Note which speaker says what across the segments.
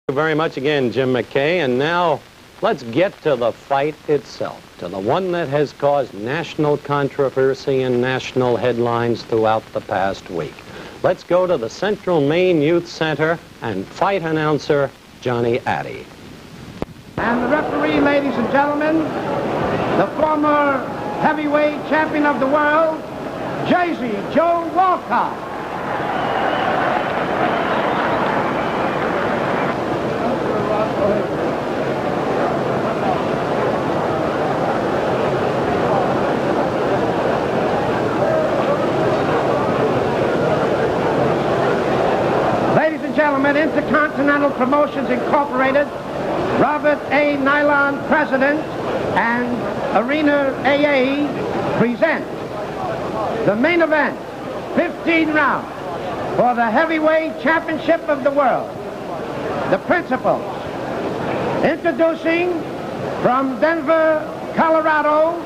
Speaker 1: Thank you very much again, Jim McKay. And now let's get to the fight itself, to the one that has caused national controversy and national headlines throughout the past week. Let's go to the Central Maine Youth Center and fight announcer Johnny Addy.
Speaker 2: And the referee, ladies and gentlemen, the former heavyweight champion of the world, Jersey Joe Walcott. Ladies and gentlemen, Intercontinental Promotions Incorporated, Robert A. Nylon, President, and Arena AA present the main event, 15 rounds, for the heavyweight championship of the world. The principals, introducing from Denver, Colorado,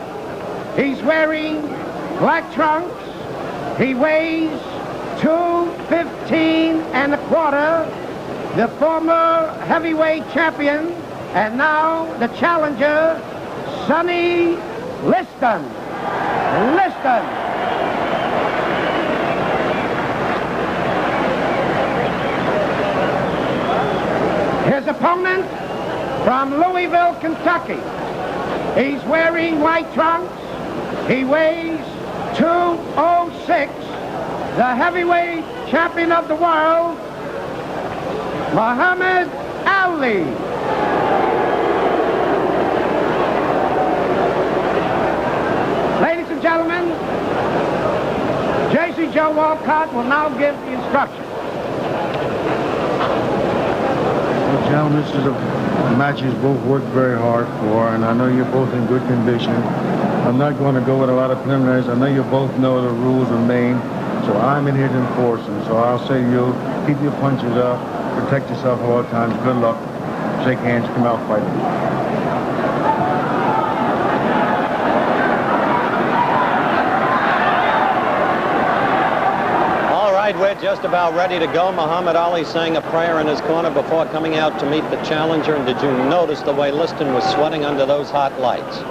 Speaker 2: he's wearing black trunks, he weighs 215 1/4, the former heavyweight champion, and now the challenger, Sonny Liston. His opponent from Louisville, Kentucky. He's wearing white trunks. He weighs 206. The heavyweight champion of the world, MuhammadAli. Ladies and gentlemen, Jersey Joe Walcott will now give the instructions.
Speaker 3: Well, gentlemen, this is a match you both worked very hard for, and I know you're both in good condition. I'm not going to go with a lot of preliminaries. I know you both know the rules of Maine, so I'm in here to enforce them. So I'll say to you, keep your punches up, protect yourself at all times. Good luck. Shake hands, come out fighting.
Speaker 1: We're just about ready to go. Muhammad Ali saying a prayer in his corner before coming out to meet the challenger. And did you notice the way Liston was sweating under those hot lights?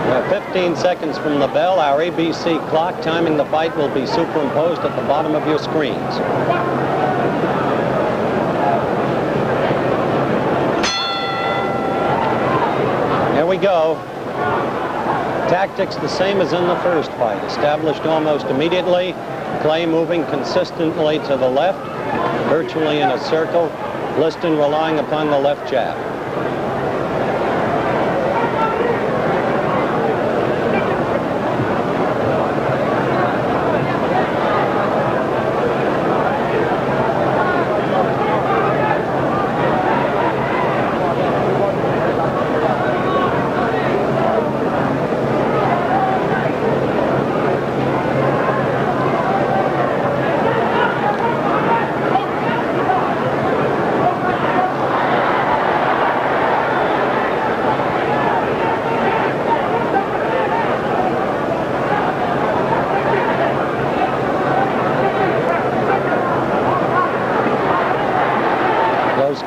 Speaker 1: We're 15 seconds from the bell. Our ABC clock timing the fight will be superimposed at the bottom of your screens. Here we go. Tactics the same as in the first fight, established almost immediately. Clay moving consistently to the left, virtually in a circle. Liston relying upon the left jab.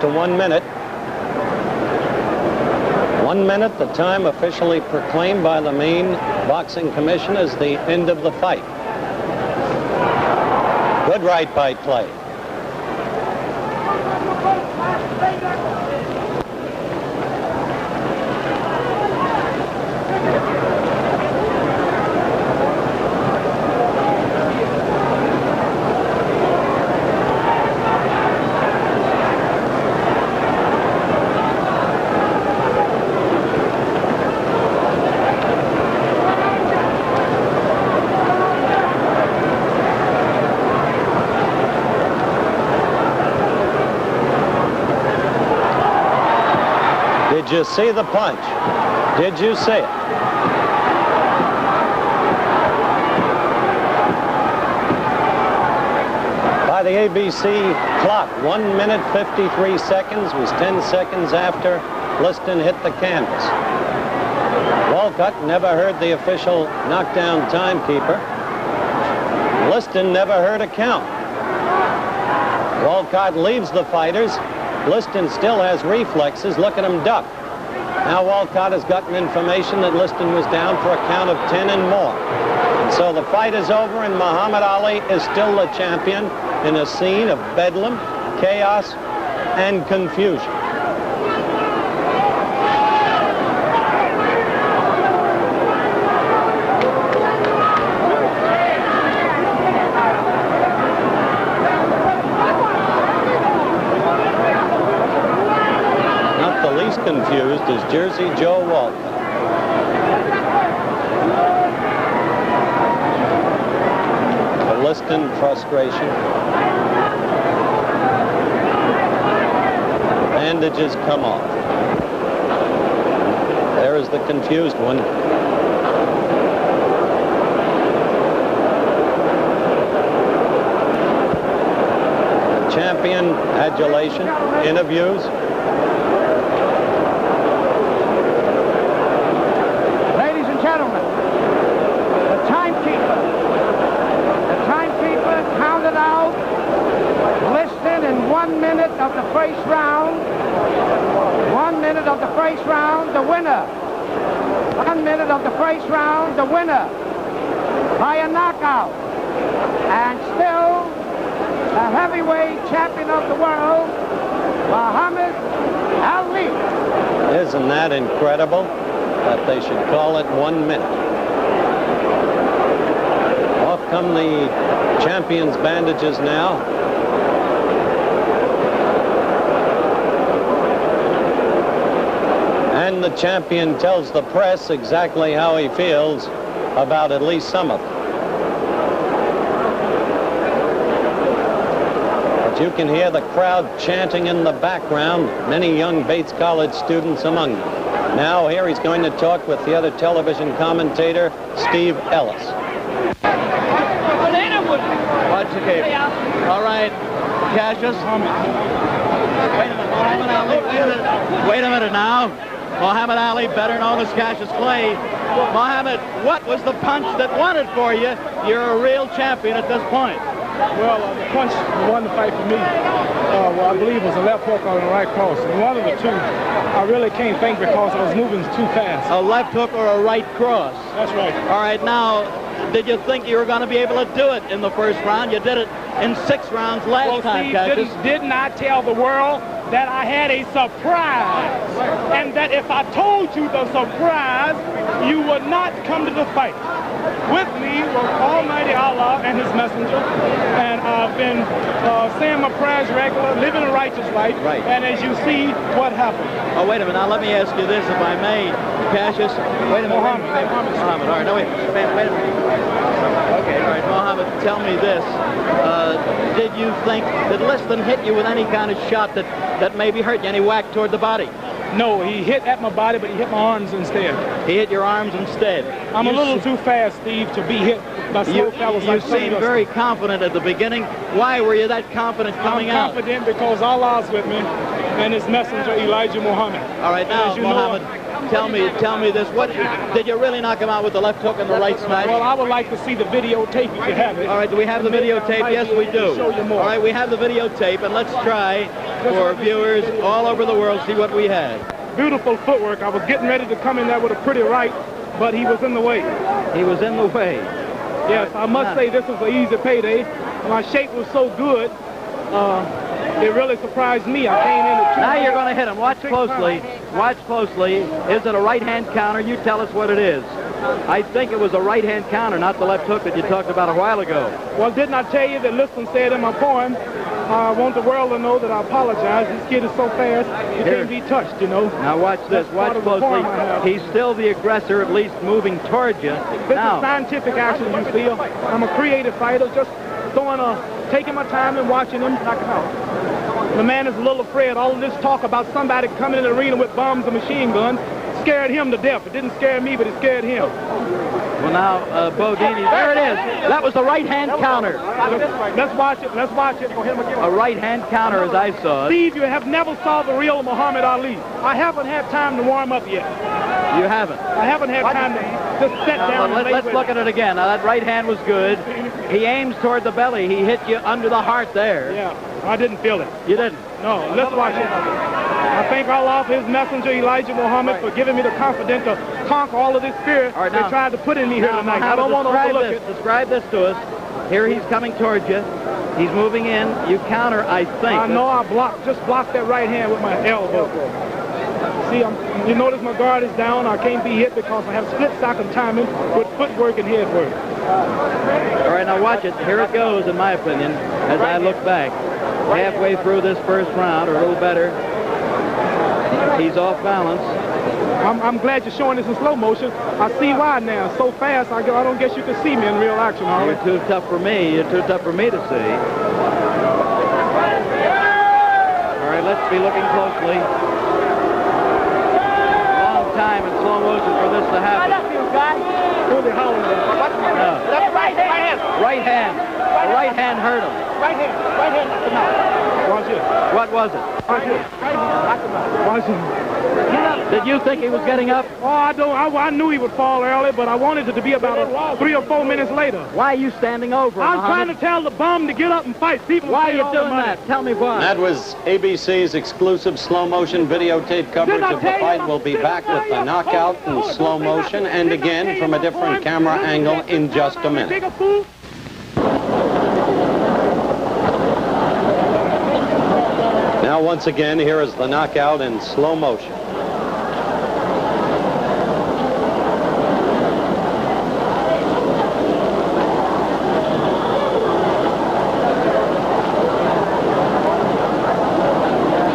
Speaker 1: To 1 minute. 1 minute, the time officially proclaimed by the Maine Boxing Commission as the end of the fight. Good right by Clay. Did you see the punch? Did you see it? By the ABC clock, 1 minute 53 seconds was 10 seconds after Liston hit the canvas. Walcott never heard the official knockdown timekeeper. Liston never heard a count. Walcott leaves the fighters. Liston still has reflexes. Look at him duck. Now Walcott has gotten information that Liston was down for a count of 10 and more. And so the fight is over, and Muhammad Ali is still the champion in a scene of bedlam, chaos, and confusion. Confused is Jersey Joe Walton. The Liston frustration. Bandages come off. There is the confused one. Champion adulation, interviews.
Speaker 2: Gentlemen, the timekeeper counted out Liston in 1 minute of the first round. 1 minute of the first round, the winner. 1 minute of the first round, the winner by a knockout. And still the heavyweight champion of the world, Muhammad Ali.
Speaker 1: Isn't that incredible? That they should call it 1 minute. Off come the champion's bandages now. And the champion tells the press exactly how he feels about at least some of them. But you can hear the crowd chanting in the background, many young Bates College students among them. Now here he's going to talk with the other television commentator, Steve Ellis.
Speaker 4: Watch the game. All right, Cassius. Wait a minute now. Muhammad Ali, better known as Cassius Clay. Muhammad, what was the punch that won it for you? You're a real champion at this point.
Speaker 5: Well, the punch won the fight for me. Well, I believe it was a left hook or a right cross. And one of the two, I really can't think because I was moving too fast.
Speaker 4: A left hook or a right cross?
Speaker 5: That's right.
Speaker 4: All right, now, did you think you were going to be able to do it in the first round? You did it in 6 rounds last time, Cassius.
Speaker 5: Didn't I tell the world that I had a surprise? And that if I told you the surprise, you would not come to the fight. With me was Almighty Allah and his messenger, and I've been saying my prayers regular, living a righteous life,
Speaker 4: right.
Speaker 5: And as you see, what happened.
Speaker 4: Oh, wait a minute. Now, let me ask you this, if I may, Cassius. Wait a minute. Muhammad. All right, no, wait a minute. Okay, all right, Muhammad, tell me this. Did you think that Liston hit you with any kind of shot that maybe hurt you, any whack toward the body?
Speaker 5: No, he hit at my body, but he hit my arms instead.
Speaker 4: He hit your arms instead.
Speaker 5: I'm a little too fast, Steve, to be hit by slow fellas like
Speaker 4: You seemed very confident at the beginning. Why were you that confident coming out?
Speaker 5: I'm confident because Allah's with me and his messenger, Elijah Muhammad.
Speaker 4: All right, now, Muhammad, tell me this. What did you really knock him out with the left hook and the right smash?
Speaker 5: Well, I would like to see the videotape if you have it.
Speaker 4: All right, do we have the videotape? Yes, we do.
Speaker 5: Show you more.
Speaker 4: All right, we have the videotape, and let's try for viewers all over the world see what we had.
Speaker 5: Beautiful footwork. I was getting ready to come in there with a pretty right, but he was in the way.
Speaker 4: He was in the way.
Speaker 5: Yes, I must say this was an easy payday. My shape was so good, it really surprised me. I came in at 2.
Speaker 4: Now you're going to hit him. Watch closely. Watch closely. Is it a right-hand counter? You tell us what it is. I think it was a right-hand counter, not the left hook that you talked about a while ago.
Speaker 5: Well, didn't I tell you that Liston said in my poem, I want the world to know that I apologize. This kid is so fast, he can't be touched, you know.
Speaker 4: Now watch this. Watch closely. He's still the aggressor, at least moving towards you.
Speaker 5: This is scientific action, you feel. I'm a creative fighter, just taking my time and watching him knock him out. The man is a little afraid. All of this talk about somebody coming in the arena with bombs and machine guns scared him to death. It didn't scare me, but it scared him.
Speaker 4: Well, now, Bodini, there it is. That was the right-hand counter.
Speaker 5: Let's watch it. Let's watch it.
Speaker 4: A right-hand counter, as I saw it.
Speaker 5: Steve, you have never saw the real Muhammad Ali. I haven't had time to warm up yet.
Speaker 4: You haven't?
Speaker 5: I haven't had time to just sat down.
Speaker 4: Let's look at it again. Now, that right hand was good. He aims toward the belly. He hit you under the heart there.
Speaker 5: Yeah, I didn't feel it.
Speaker 4: You didn't?
Speaker 5: No, let's watch it. I thank Allah for his messenger, Elijah Muhammad, for giving me the confidence to conquer all of this fear
Speaker 4: right,
Speaker 5: they tried to put in me here tonight. I don't want to overlook it.
Speaker 4: Describe this to us. Here he's coming towards you. He's moving in. You counter, I think.
Speaker 5: I know I just blocked that right hand with my elbow. See, you notice my guard is down. I can't be hit because I have split-second timing with footwork and head work.
Speaker 4: All right, now watch it. Here it goes, in my opinion, as I look back. Halfway through this first round, or a little better, he's off balance.
Speaker 5: I'm glad you're showing this in slow motion. I see why now. So fast, I don't guess you can see me in real action, Harley.
Speaker 4: You're too tough for me. You're too tough for me to see. All right, let's be looking closely. Long time in slow motion for this to happen.
Speaker 5: Who's he howling about?
Speaker 4: No.
Speaker 2: That's right hand.
Speaker 4: Right hand. The right hand hurt him.
Speaker 2: Right hand. Right hand. Knock him out.
Speaker 5: Watch it.
Speaker 4: What was it?
Speaker 5: Right hand. Right hand. Knock him out. Watch it.
Speaker 4: Did you think he was getting up?
Speaker 5: Oh, I knew he would fall early, but I wanted it to be about 3 or 4 minutes later.
Speaker 4: Why are you standing over him,
Speaker 5: I'm trying to tell the bum to get up and fight. People
Speaker 4: Why are you doing that? Tell me why.
Speaker 1: That was ABC's exclusive slow motion videotape coverage of the fight. We'll be back with the knockout in slow motion and again from a different camera angle in just a minute. Now once again, here is the knockout in slow motion.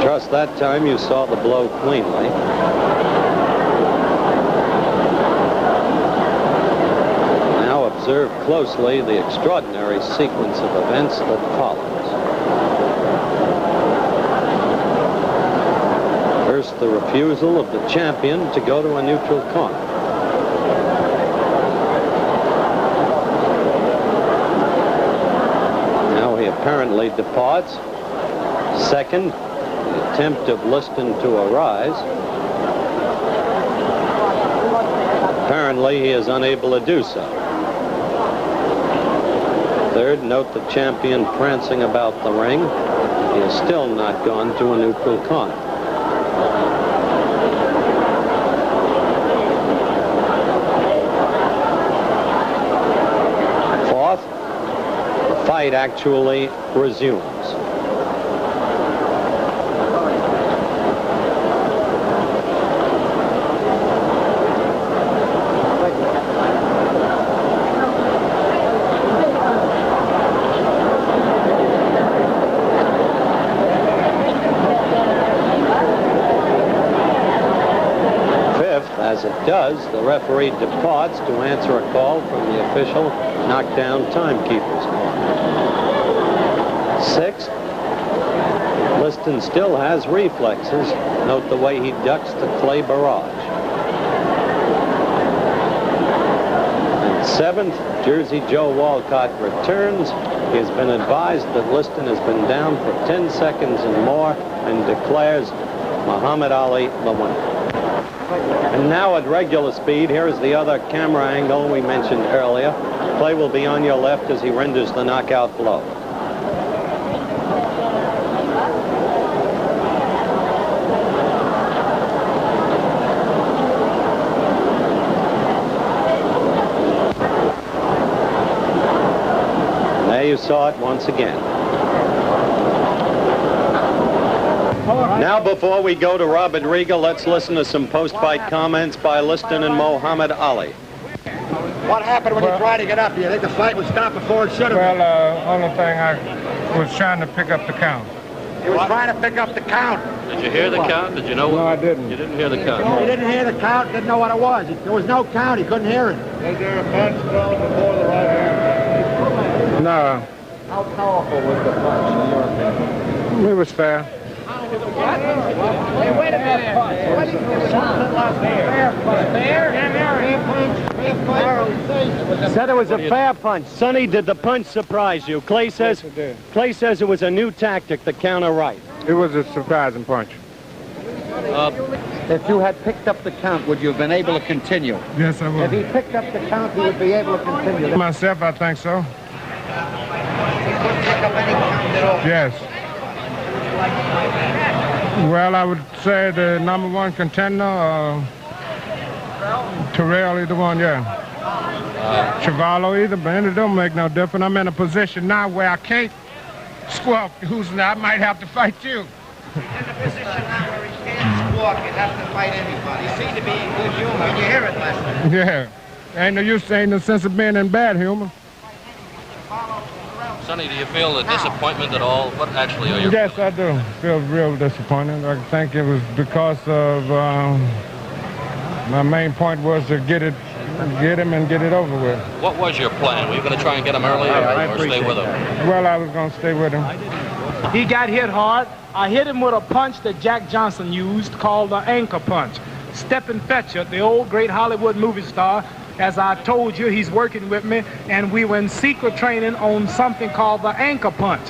Speaker 1: Just that time you saw the blow cleanly. Now observe closely the extraordinary sequence of events that follows. First, the refusal of the champion to go to a neutral corner. Now he apparently departs. Second, the attempt of Liston to arise. Apparently, he is unable to do so. Third, note the champion prancing about the ring. He has still not gone to a neutral corner. Fourth, the fight actually resumes. As it does, the referee departs to answer a call from the official knockdown timekeeper's corner. Sixth, Liston still has reflexes. Note the way he ducks the clay barrage. And seventh, Jersey Joe Walcott returns. He has been advised that Liston has been down for 10 seconds and more and declares Muhammad Ali the winner. And now at regular speed, here is the other camera angle we mentioned earlier. Play will be on your left as he renders the knockout blow. And there you saw it once again. Now, before we go to Robert Riga, let's listen to some post-fight comments by Liston and Muhammad Ali.
Speaker 2: What happened when you tried to get up? Do you think the fight would stop before it should have?
Speaker 3: Well, only thing I was trying to pick up the count.
Speaker 2: He was trying to pick up the count.
Speaker 6: Did you hear the count? Did you know?
Speaker 3: No, I didn't.
Speaker 6: You didn't hear the count?
Speaker 2: He didn't hear the count, didn't know what it was. There was no count, he couldn't hear it.
Speaker 3: Was there a punch thrown before the right hand? No.
Speaker 2: How powerful was the punch in your opinion?
Speaker 3: It was fair.
Speaker 2: Hey, wait a minute. What is this? Fair?
Speaker 1: Said it was a fair punch. Sonny, did the punch surprise you? Clay says it was a new tactic, the counter right.
Speaker 3: It was a surprising punch.
Speaker 2: If you had picked up the count, would you have been able to continue?
Speaker 3: Yes, I
Speaker 2: If
Speaker 3: would.
Speaker 2: he picked up the count, he would be able to continue.
Speaker 3: Myself, I think so.
Speaker 2: He couldn't pick up any count at all.
Speaker 3: Yes. Well, I would say the number one contender, Terrell, either one, yeah. Chavallo, either, but it don't make no difference. I'm in a position now where I can't squawk who's now. I might have to fight you.
Speaker 2: In the position now where he can't squawk, he'd have to fight anybody. He seemed to be in good humor. You hear it, Lester?
Speaker 3: Yeah. Ain't no use, ain't no sense of being in bad humor.
Speaker 6: Sonny, do you feel a disappointment at all? What actually are your
Speaker 3: Yes,
Speaker 6: feelings?
Speaker 3: I do. Feel real disappointed. I think it was because of my main point was to get him and get it over with.
Speaker 6: What was your plan? Were you going to try and get him early or stay with him?
Speaker 3: Well, I was going to stay with him.
Speaker 5: He got hit hard. I hit him with a punch that Jack Johnson used called the anchor punch. Stephen Fetcher, the old great Hollywood movie star, as I told you, he's working with me, and we were in secret training on something called the anchor punch.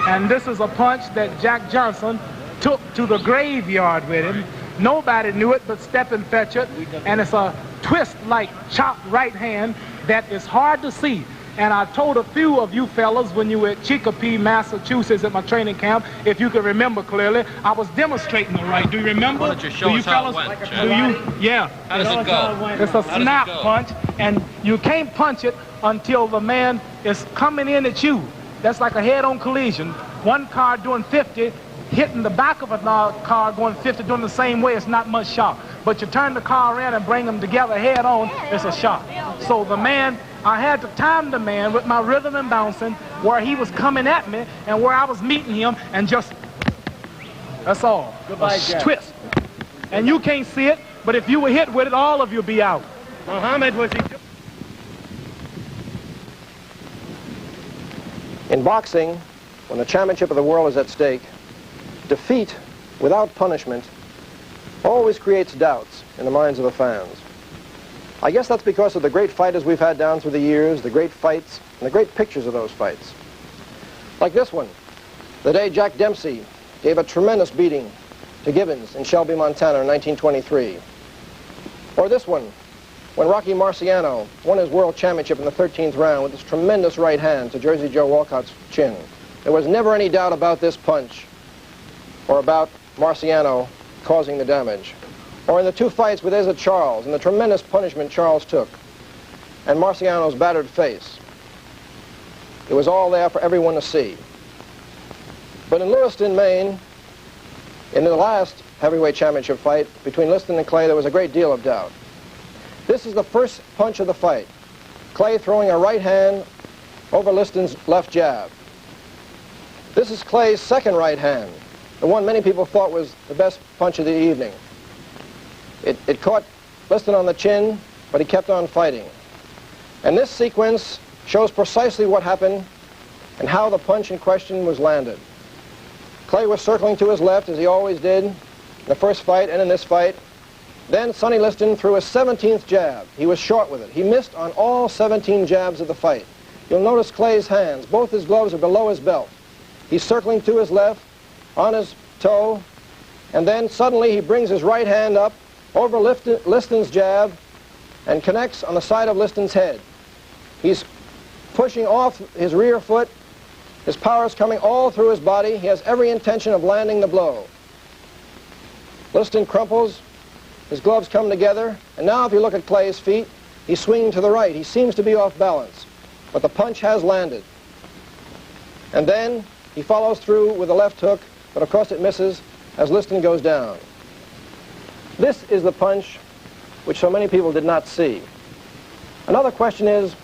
Speaker 5: And this is a punch that Jack Johnson took to the graveyard with him. Nobody knew it but Stephen Fetcher, and it's a twist-like chopped right hand that is hard to see. And I told a few of you fellas when you were at Chicopee, Massachusetts at my training camp, if you can remember clearly, I was demonstrating the right. Do you remember?
Speaker 6: Why don't you show us how it went, Jack?
Speaker 5: Do you? Yeah.
Speaker 6: How does it go?
Speaker 5: It's a
Speaker 6: How does it
Speaker 5: snap
Speaker 6: go?
Speaker 5: punch, and you can't punch it until the man is coming in at you. That's like a head-on collision. One car doing 50, hitting the back of another car going 50, doing the same way, it's not much shock. But you turn the car around and bring them together head-on, it's a shock. So the man, I had to time the man with my rhythm and bouncing where he was coming at me and where I was meeting him, and just, that's all.
Speaker 2: Goodbye,
Speaker 5: A
Speaker 2: Jack.
Speaker 5: twist. And you can't see it, but if you were hit with it, all of you would be out. Muhammad, was he...
Speaker 7: In boxing, when the championship of the world is at stake, defeat without punishment always creates doubts in the minds of the fans. I guess that's because of the great fighters we've had down through the years, the great fights, and the great pictures of those fights. Like this one, the day Jack Dempsey gave a tremendous beating to Gibbons in Shelby, Montana in 1923. Or this one, when Rocky Marciano won his world championship in the 13th round with his tremendous right hand to Jersey Joe Walcott's chin. There was never any doubt about this punch or about Marciano causing the damage. Or in the two fights with Izza Charles and the tremendous punishment Charles took and Marciano's battered face. It was all there for everyone to see. But in Lewiston, Maine, in the last heavyweight championship fight between Liston and Clay, there was a great deal of doubt. This is the first punch of the fight. Clay throwing a right hand over Liston's left jab. This is Clay's second right hand, the one many people thought was the best punch of the evening. It caught Liston on the chin, but he kept on fighting. And this sequence shows precisely what happened and how the punch in question was landed. Clay was circling to his left, as he always did in the first fight and in this fight. Then Sonny Liston threw a 17th jab. He was short with it. He missed on all 17 jabs of the fight. You'll notice Clay's hands. Both his gloves are below his belt. He's circling to his left, on his toe, and then suddenly he brings his right hand up over Liston's jab and connects on the side of Liston's head. He's pushing off his rear foot. His power is coming all through his body. He has every intention of landing the blow. Liston crumples. His gloves come together. And now if you look at Clay's feet, he's swinging to the right. He seems to be off balance. But the punch has landed. And then he follows through with a left hook, but of course it misses as Liston goes down. This is the punch which so many people did not see. Another question is,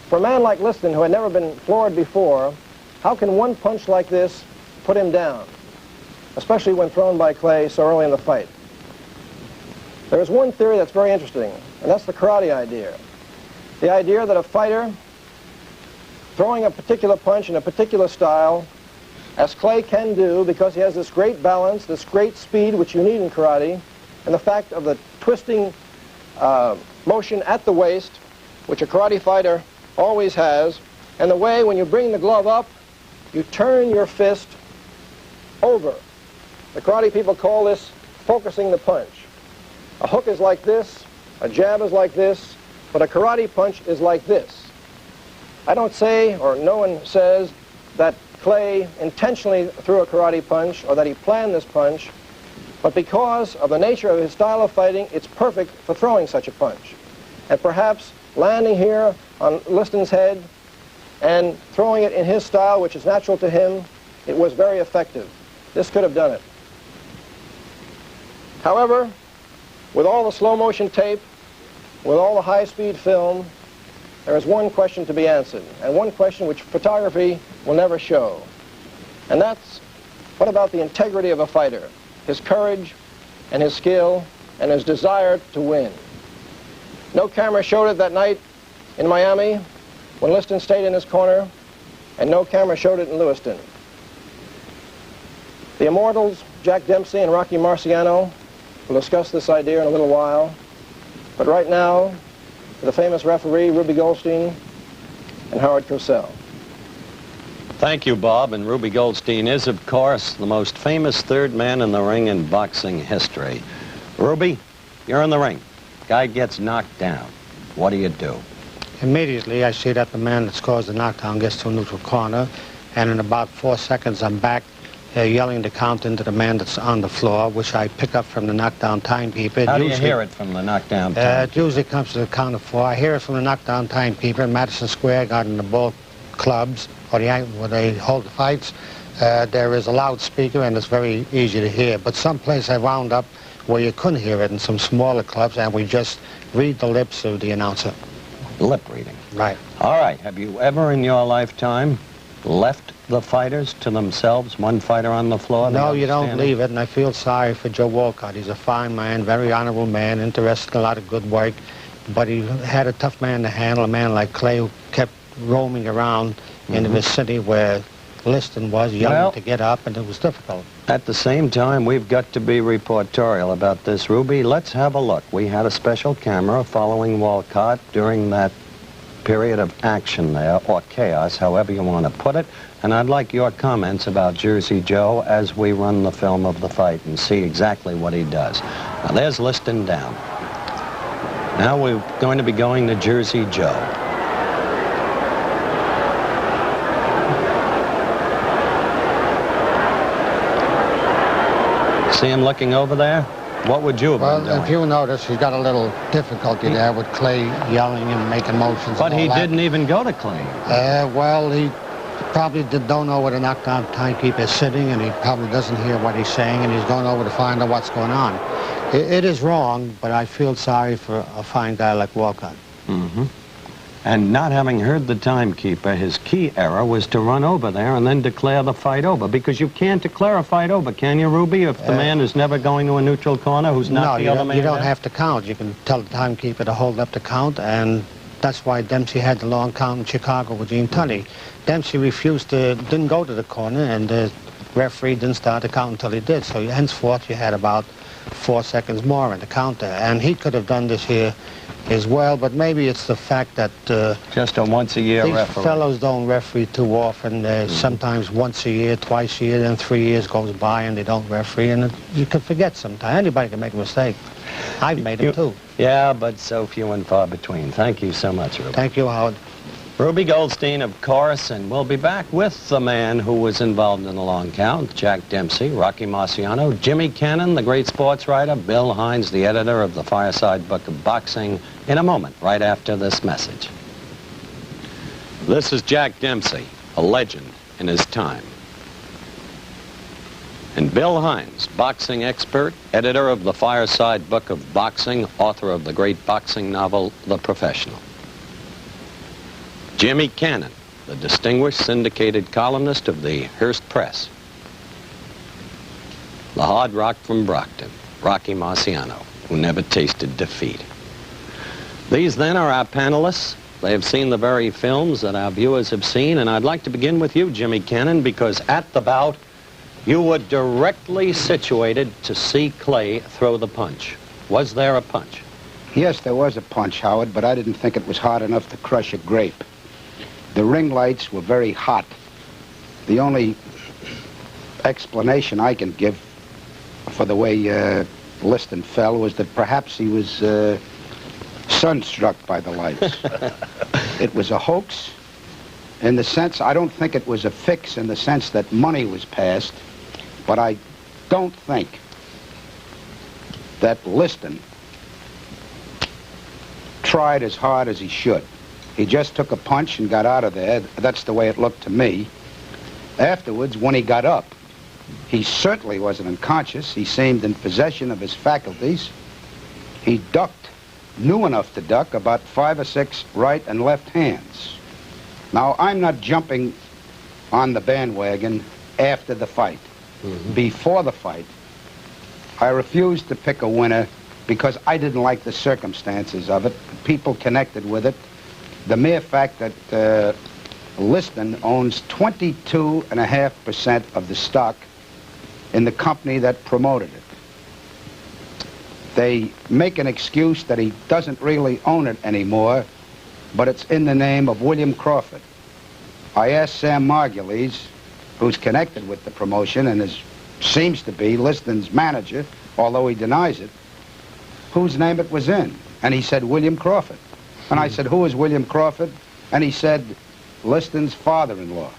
Speaker 7: for a man like Liston, who had never been floored before, how can one punch like this put him down, especially when thrown by Clay so early in the fight? There is one theory that's very interesting, and that's the karate idea. The idea that a fighter throwing a particular punch in a particular style, as Clay can do because he has this great balance, this great speed which you need in karate, and the fact of the twisting motion at the waist, which a karate fighter always has, and the way when you bring the glove up, you turn your fist over. The karate people call this focusing the punch. A hook is like this, a jab is like this, but a karate punch is like this. I don't say, or no one says, that Clay intentionally threw a karate punch or that he planned this punch, but because of the nature of his style of fighting, it's perfect for throwing such a punch. And perhaps landing here on Liston's head and throwing it in his style, which is natural to him, it was very effective. This could have done it. However, with all the slow motion tape, with all the high-speed film, there is one question to be answered, and one question which photography will never show. And that's, what about the integrity of a fighter, his courage and his skill and his desire to win? No camera showed it that night in Miami when Liston stayed in his corner, and no camera showed it in Lewiston. The immortals, Jack Dempsey and Rocky Marciano, will discuss this idea in a little while, but right now, the famous referee, Ruby Goldstein, and Howard Cosell.
Speaker 1: Thank you, Bob. And Ruby Goldstein is, of course, the most famous third man in the ring in boxing history. Ruby, you're in the ring. Guy gets knocked down. What do you do?
Speaker 2: Immediately, I see that the man that's caused the knockdown gets to a neutral corner, and in about 4 seconds, I'm back yelling the count into the man that's on the floor, which I pick up from the knockdown timekeeper.
Speaker 1: How do you hear it from the knockdown timekeeper?
Speaker 2: It usually comes to the count of 4. I hear it from the knockdown timekeeper in Madison Square Garden, the ball clubs, or where they hold the fights. There is a loudspeaker, and it's very easy to hear. But someplace I wound up where you couldn't hear it in some smaller clubs, and we just read the lips of the announcer.
Speaker 1: Lip reading.
Speaker 2: Right.
Speaker 1: All right. Have you ever in your lifetime left the fighters to themselves, one fighter on the floor?
Speaker 2: No, you don't leave it, and I feel sorry for Joe Walcott. He's a fine man, very honorable man, interested in a lot of good work, but he had a tough man to handle, a man like Clay who kept roaming around in the vicinity where Liston was, yelling to get up, and it was difficult.
Speaker 1: At the same time, we've got to be reportorial about this, Ruby. Let's have a look. We had a special camera following Walcott during that period of action there, or chaos, however you want to put it. And I'd like your comments about Jersey Joe as we run the film of the fight and see exactly what he does. Now, there's Liston down. Now we're going to be going to Jersey Joe. See him looking over there? What would you have been doing?
Speaker 2: Well, if you notice, he's got a little difficulty there with Clay yelling and making motions.
Speaker 1: But he didn't even go to Clay.
Speaker 2: Well, he probably don't know where the knockdown timekeeper is sitting, and he probably doesn't hear what he's saying, and he's going over to find out what's going on. It is wrong, but I feel sorry for a fine guy like Walcott.
Speaker 1: And not having heard the timekeeper, his key error was to run over there and then declare the fight over, because you can't declare a fight over, can you, Ruby, if the man is never going to a neutral corner who's not the other man?
Speaker 2: No, you don't have to count. You can tell the timekeeper to hold up the count, and that's why Dempsey had the long count in Chicago with Gene Tunney. Dempsey didn't go to the corner, and the referee didn't start the count until he did, so henceforth you had about 4 seconds more in the counter, and he could have done this here as well, but maybe it's the fact that
Speaker 1: just a once-a-year
Speaker 2: these
Speaker 1: referee.
Speaker 2: Fellows don't referee too often. Sometimes once a year, twice a year, then 3 years goes by and they don't referee, and you can forget sometimes. Anybody can make a mistake. I've made them too.
Speaker 1: Yeah, but so few and far between. Thank you so much, Ruby.
Speaker 2: Thank you, Howard.
Speaker 1: Ruby Goldstein, of course, and we'll be back with the man who was involved in the long count, Jack Dempsey, Rocky Marciano, Jimmy Cannon, the great sports writer, Bill Hines, the editor of the Fireside Book of Boxing, in a moment, right after this message. This is Jack Dempsey, a legend in his time. And Bill Hines, boxing expert, editor of the Fireside Book of Boxing, author of the great boxing novel, The Professional. Jimmy Cannon, the distinguished syndicated columnist of the Hearst Press. The hard rock from Brockton, Rocky Marciano, who never tasted defeat. These then are our panelists. They have seen the very films that our viewers have seen, and I'd like to begin with you, Jimmy Cannon, because at the bout, you were directly situated to see Clay throw the punch. Was there a punch?
Speaker 8: Yes, there was a punch, Howard, but I didn't think it was hard enough to crush a grape. The ring lights were very hot. The only explanation I can give for the way Liston fell was that perhaps he was sunstruck by the lights. It was a hoax in the sense, I don't think it was a fix in the sense that money was passed, but I don't think that Liston tried as hard as he should. He just took a punch and got out of there. That's the way it looked to me. Afterwards, when he got up, he certainly wasn't unconscious. He seemed in possession of his faculties. He ducked, knew enough to duck, about 5 or 6 right and left hands. Now, I'm not jumping on the bandwagon after the fight. Before the fight, I refused to pick a winner because I didn't like the circumstances of it, the people connected with it, the mere fact that Liston owns 22.5% of the stock in the company that promoted it. They make an excuse that he doesn't really own it anymore, but it's in the name of William Crawford. I asked Sam Margulies, who's connected with the promotion and seems to be Liston's manager, although he denies it, whose name it was in. And he said, William Crawford. And I said, who is William Crawford? And he said, Liston's father-in-law.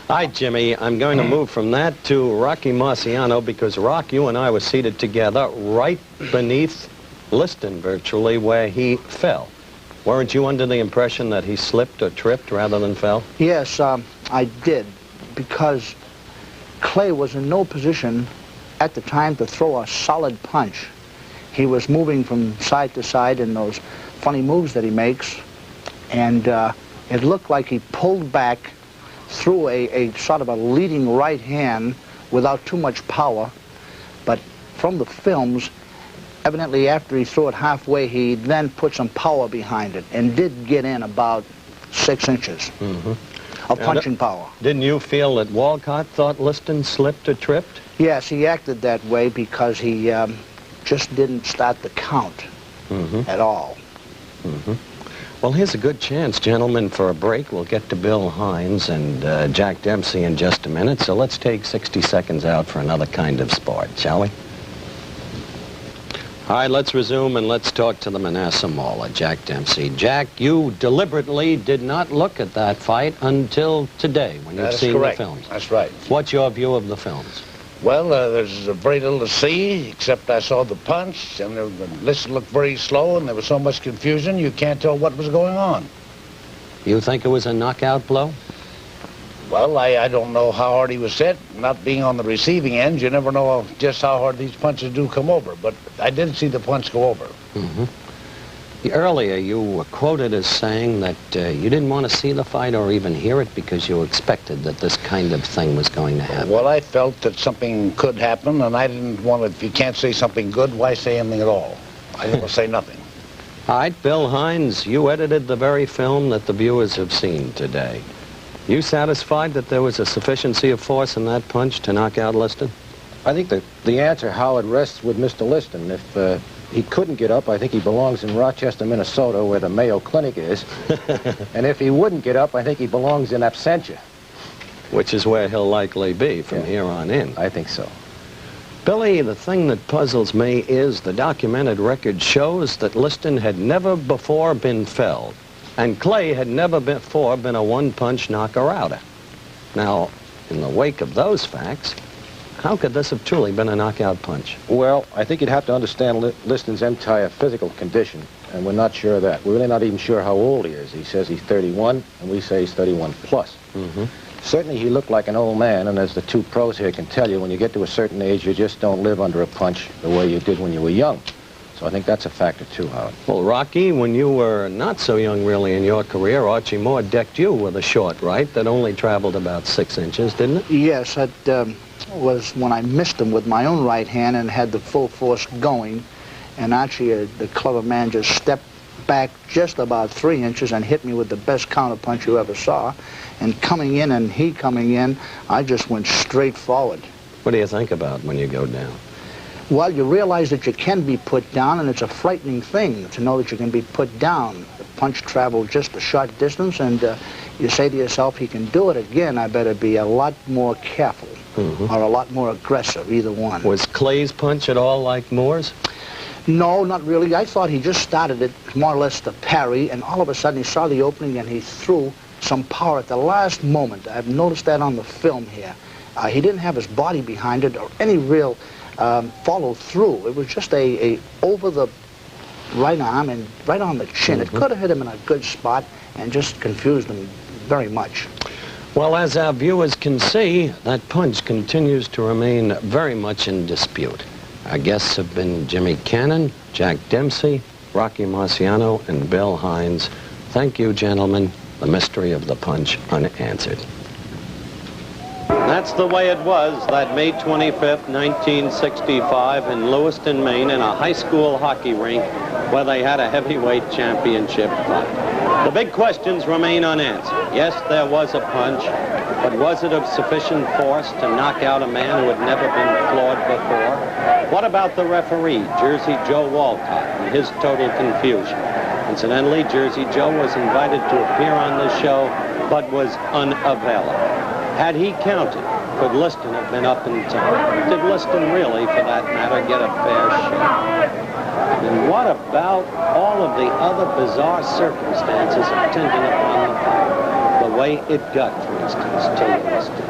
Speaker 1: Hi, Jimmy. I'm going to move from that to Rocky Marciano because, Rock, you and I were seated together right beneath Liston, virtually, where he fell. Weren't you under the impression that he slipped or tripped rather than fell?
Speaker 9: Yes, I did, because Clay was in no position at the time to throw a solid punch. He was moving from side to side in those funny moves that he makes, and it looked like he pulled back through a sort of a leading right hand without too much power. But from the films, evidently after he threw it halfway, he then put some power behind it and did get in about 6 inches of punching power.
Speaker 1: Didn't you feel that Walcott thought Liston slipped or tripped?
Speaker 9: Yes, he acted that way because he just didn't start the count at all.
Speaker 1: Well, here's a good chance, gentlemen, for a break. We'll get to Bill Hines and Jack Dempsey in just a minute, so let's take 60 seconds out for another kind of sport, shall we? All right, let's resume and let's talk to the Manasseh Mauler, Jack Dempsey. Jack, you deliberately did not look at that fight until today when you've seen the films.
Speaker 10: That's right.
Speaker 1: What's your view of the films?
Speaker 10: Well, there's very little to see, except I saw the punch, and the list looked very slow, and there was so much confusion, you can't tell what was going on.
Speaker 1: You think it was a knockout blow?
Speaker 10: Well, I don't know how hard he was hit. Not being on the receiving end, you never know just how hard these punches do come over, but I did see the punch go over.
Speaker 1: Earlier, you were quoted as saying that you didn't want to see the fight or even hear it because you expected that this kind of thing was going to happen.
Speaker 10: Well, I felt that something could happen, and I didn't want to, if you can't say something good, why say anything at all? I didn't want to say nothing.
Speaker 1: All right, Bill Hines, you edited the very film that the viewers have seen today. You satisfied that there was a sufficiency of force in that punch to knock out Liston?
Speaker 11: I think the answer, Howard, rests with Mr. Liston. If he couldn't get up, I think he belongs in Rochester, Minnesota, where the Mayo Clinic is. And if he wouldn't get up, I think he belongs in absentia.
Speaker 1: Which is where he'll likely be from here on in.
Speaker 11: I think so.
Speaker 1: Billy, the thing that puzzles me is the documented record shows that Liston had never before been felled, and Clay had never before been a one-punch knocker-outer. Now, in the wake of those facts, how could this have truly been a knockout punch?
Speaker 11: Well, I think you'd have to understand Liston's entire physical condition, and we're not sure of that. We're really not even sure how old he is. He says he's 31, and we say he's 31 plus. Certainly he looked like an old man, and as the two pros here can tell you, when you get to a certain age, you just don't live under a punch the way you did when you were young. So I think that's a factor too, Howard.
Speaker 1: Well, Rocky, when you were not so young really in your career, Archie Moore decked you with a short right that only traveled about 6 inches, didn't it?
Speaker 9: Yes, that was when I missed him with my own right hand and had the full force going. And Archie, the clever man, just stepped back just about 3 inches and hit me with the best counterpunch you ever saw. And coming in and he coming in, I just went straight forward.
Speaker 1: What do you think about when you go down?
Speaker 9: Well, you realize that you can be put down, and it's a frightening thing to know that you can be put down. The punch traveled just a short distance, and you say to yourself, he can do it again, I better be a lot more careful. or a lot more aggressive, either one.
Speaker 1: Was Clay's punch at all like Moore's?
Speaker 9: No, not really. I thought he just started it more or less to parry, and all of a sudden he saw the opening and he threw some power at the last moment. I've noticed that on the film here. He didn't have his body behind it or any real follow through. It was just a over the right arm and right on the chin. It could have hit him in a good spot and just confused him very much.
Speaker 1: Well, as our viewers can see, that punch continues to remain very much in dispute. Our guests have been Jimmy Cannon, Jack Dempsey, Rocky Marciano, and Bill Hines. Thank you, gentlemen. The mystery of the punch unanswered. That's the way it was that May 25th, 1965 in Lewiston, Maine, in a high school hockey rink where they had a heavyweight championship fight. The big questions remain unanswered. Yes, there was a punch, but was it of sufficient force to knock out a man who had never been floored before? What about the referee, Jersey Joe Walcott, and his total confusion? Incidentally, Jersey Joe was invited to appear on this show, but was unavailable. Had he counted, could Liston have been up in time? Did Liston really, for that matter, get a fair shake? And what about all of the other bizarre circumstances attending upon the fight? The way it got, for instance, to Liston.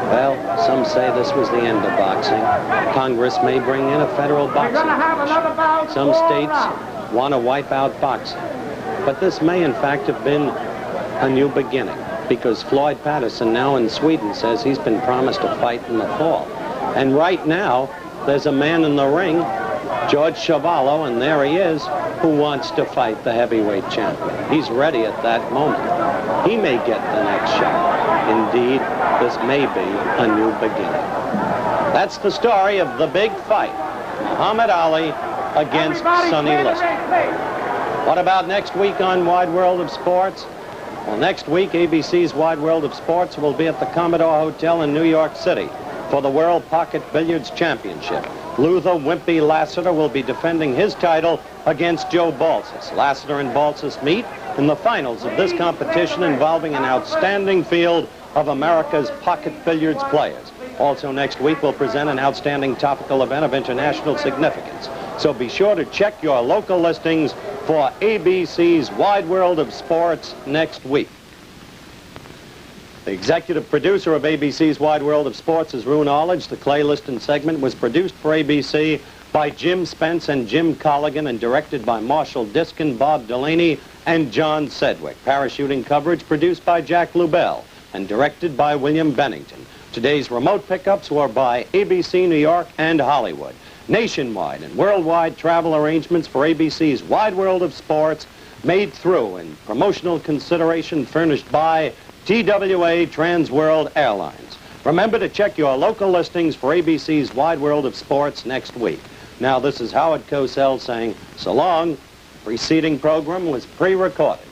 Speaker 1: Well, some say this was the end of boxing. Congress may bring in a federal boxing commission. Some states want to wipe out boxing. But this may, in fact, have been a new beginning, because Floyd Patterson now in Sweden says he's been promised a fight in the fall. And right now, there's a man in the ring, George Chavallo, and there he is, who wants to fight the heavyweight champion. He's ready at that moment. He may get the next shot. Indeed, this may be a new beginning. That's the story of the big fight, Muhammad Ali against Sonny Liston. What about next week on Wide World of Sports? Well, next week, ABC's Wide World of Sports will be at the Commodore Hotel in New York City for the World Pocket Billiards Championship. Luther Wimpy Lassiter will be defending his title against Joe Balsas. Lassiter and Balsas meet in the finals of this competition involving an outstanding field of America's pocket billiards players. Also next week, we'll present an outstanding topical event of international significance. So be sure to check your local listings for ABC's Wide World of Sports next week. The executive producer of ABC's Wide World of Sports is Rune Arledge. The Clay Liston segment was produced for ABC by Jim Spence and Jim Colligan and directed by Marshall Diskin, Bob Delaney, and John Sedgwick. Parachuting coverage produced by Jack Lubell and directed by William Bennington. Today's remote pickups were by ABC New York and Hollywood. Nationwide and worldwide travel arrangements for ABC's Wide World of Sports made through and promotional consideration furnished by TWA Trans World Airlines. Remember to check your local listings for ABC's Wide World of Sports next week. Now, this is Howard Cosell saying so long. The preceding program was pre-recorded.